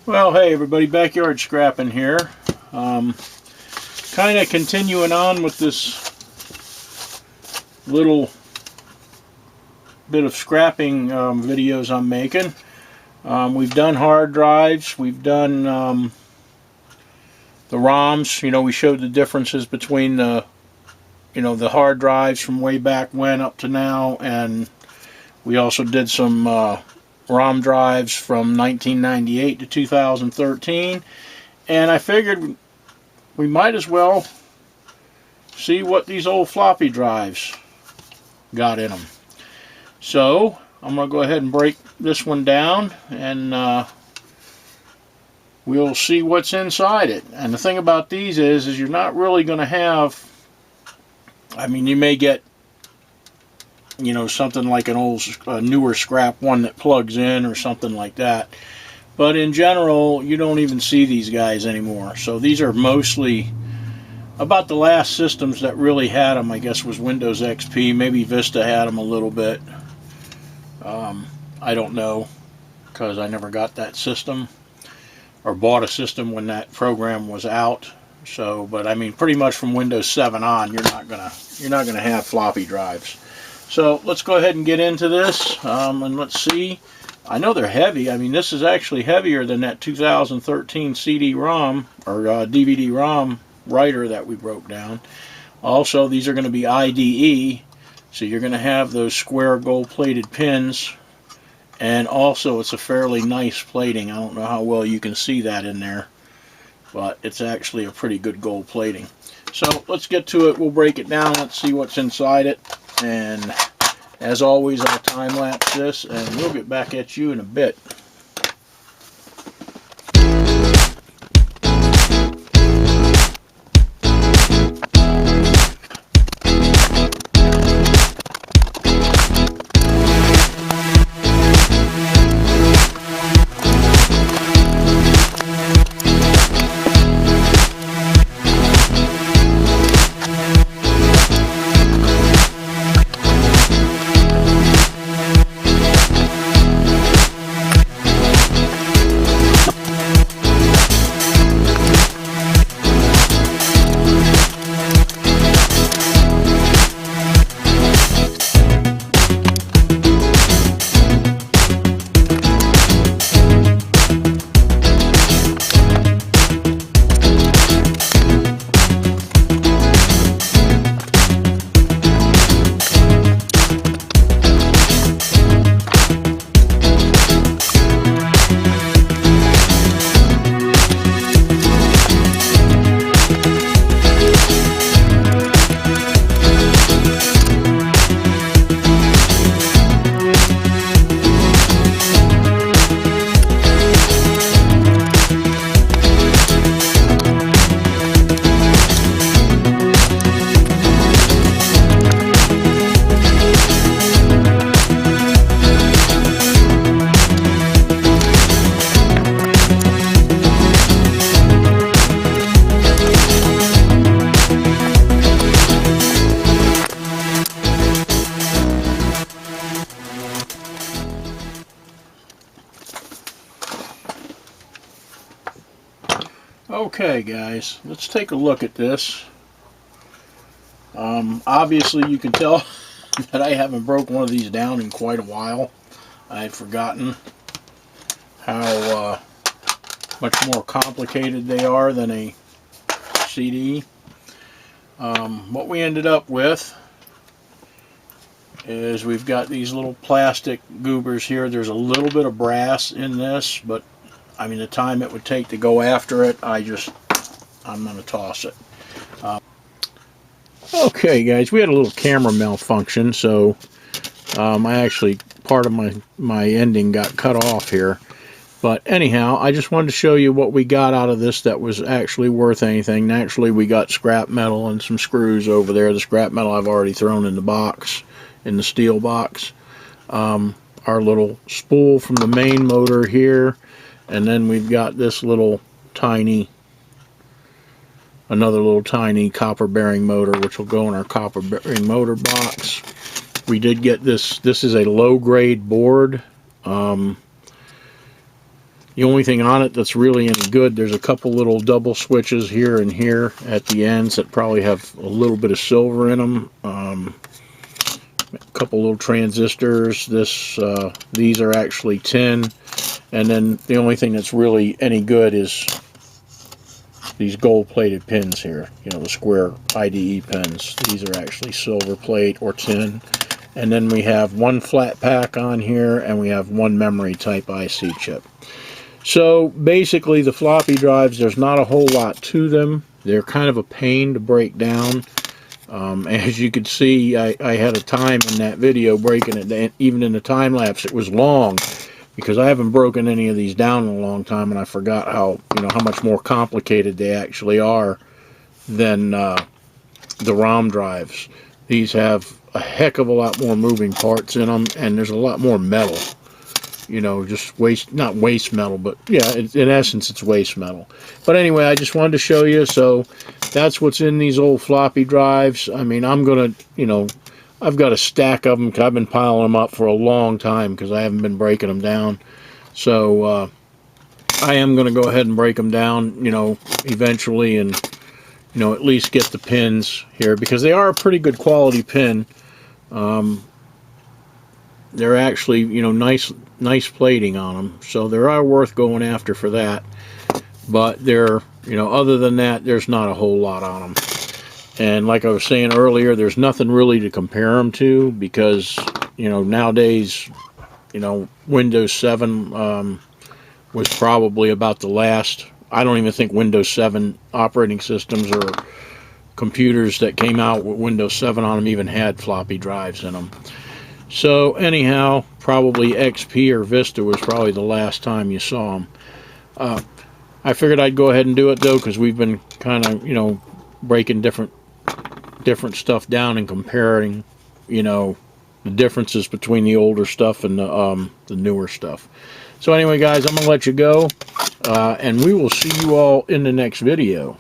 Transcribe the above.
Well, hey everybody, backyard scrapping here. Kind of continuing on with this little bit of scrapping videos I'm making. We've done hard drives, we've done the ROMs. You know, we showed the differences between the hard drives from way back when up to now, and we also did some ROM drives from 1998 to 2013, and I figured we might as well see what these old floppy drives got in them. So I'm going to go ahead and break this one down, and we'll see what's inside it. And the thing about these is you're not really going to have, I mean, you may get, you know, something like an old newer scrap one that plugs in or something like that, but in general you don't even see these guys anymore. So these are mostly, about the last systems that really had them, I guess, was Windows XP. Maybe Vista had them a little bit. I don't know, because I never got that system or bought a system when that program was out. So, but I mean, pretty much from Windows 7 on, you're not gonna have floppy drives. So let's go ahead and get into this, and let's see. I know they're heavy. I mean, this is actually heavier than that 2013 CD-ROM or DVD-ROM writer that we broke down. Also, these are going to be IDE, so you're going to have those square gold-plated pins, and also it's a fairly nice plating. I don't know how well you can see that in there, but it's actually a pretty good gold plating. So let's get to it. We'll break it down. Let's see what's inside it. And as always, I'll time-lapse this, and we'll get back at you in a bit. Okay guys, let's take a look at this. Obviously you can tell that I haven't broke one of these down in quite a while. I had forgotten how much more complicated they are than a CD. What we ended up with is we've got these little plastic goobers here. There's a little bit of brass in this, but I mean, the time it would take to go after it, I'm going to toss it. Okay, guys, we had a little camera malfunction, so I actually, part of my ending got cut off here. But anyhow, I just wanted to show you what we got out of this that was actually worth anything. Naturally, we got scrap metal and some screws over there. The scrap metal I've already thrown in the box, in the steel box. Our little spool from the main motor here. And then we've got this little tiny, another little tiny copper bearing motor, which will go in our copper bearing motor box. We did get this. This is a low grade board. The only thing on it that's really any good, there's a couple little double switches here and here at the ends that probably have a little bit of silver in them. A couple little transistors. These are actually tin. And then the only thing that's really any good is these gold-plated pins here. You know, the square IDE pins. These are actually silver plate or tin. And then we have one flat pack on here, and we have one memory type IC chip. So basically the floppy drives, there's not a whole lot to them. They're kind of a pain to break down. As you could see, I had a time in that video breaking it. Even in the time lapse, it was long because I haven't broken any of these down in a long time, and I forgot how much more complicated they actually are than the ROM drives. These have a heck of a lot more moving parts in them, and there's a lot more metal. Just not waste metal, but yeah, in essence, it's waste metal. But anyway, I just wanted to show you. So that's what's in these old floppy drives. I mean, I'm going to, I've got a stack of them because I've been piling them up for a long time because I haven't been breaking them down. So I am going to go ahead and break them down, eventually, and, at least get the pins here because they are a pretty good quality pin. They're actually, nice plating on them, so they are worth going after for that. But they're, other than that, there's not a whole lot on them. And like I was saying earlier, there's nothing really to compare them to because, nowadays, Windows 7 was probably about the last. I don't even think Windows 7 operating systems or computers that came out with Windows 7 on them even had floppy drives in them. So anyhow, probably XP or Vista was probably the last time you saw them. I figured I'd go ahead and do it though, because we've been kind of, breaking different stuff down and comparing, the differences between the older stuff and the newer stuff. So anyway, guys, I'm gonna let you go, and we will see you all in the next video.